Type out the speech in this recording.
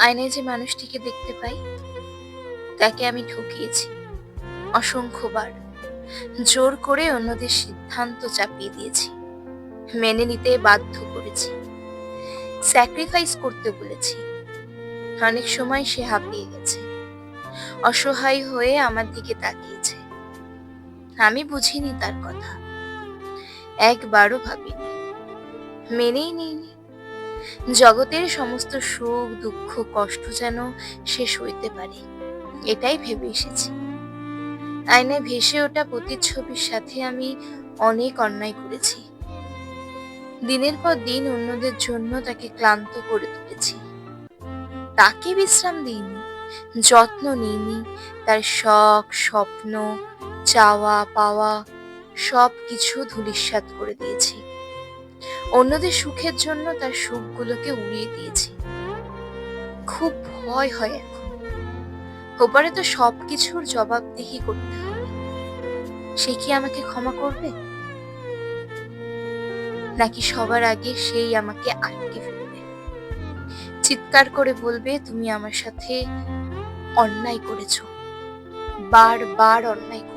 আয়নায় যে মানুষটিকে দেখতে পাই, তাকে আমি ঠকিয়েছি অসংখ্যবার। জোর করে অন্যদের সিদ্ধান্ত চাপিয়ে দিয়েছি, মেনে নিতে বাধ্য করেছি, স্যাক্রিফাইস করতে বলেছি। অনেক সময় সে হাঁপিয়ে গেছে, অসহায় হয়ে আমার দিকে তাকিয়েছে। আমি বুঝিনি তার কথা, একবারও ভাবিনি, মেনেই নিইনি। জগতের সমস্ত সুখ দুঃখ কষ্ট যেন সে সইতে পারে, এটাই ভেবে এসেছি। আয়নায় ভেসে ওঠা প্রতিচ্ছবির সাথে আমি অনেক অন্যায় করেছি। দিনের পর দিন অন্যদের জন্য তাকে ক্লান্ত করে তুলেছি, তাকে বিশ্রাম দিইনি, যত্ন নিইনি। তার শখ স্বপ্ন চাওয়া পাওয়া সবকিছু ধূলিসাৎ করে দিয়েছি। অন্যদের সুখের জন্য তার সুখগুলোকে উড়িয়ে দিয়েছি। খুব ভয় হয় এখন, ওপারে তো সবকিছুর জবাবদিহি করতে হবে। সে কি আমাকে ক্ষমা করবে, নাকি সবার আগে সেই আমাকে আটকে ফেলবে, চিৎকার করে বলবে তুমি আমার সাথে অন্যায় করেছো, বারবার অন্যায় করেছো।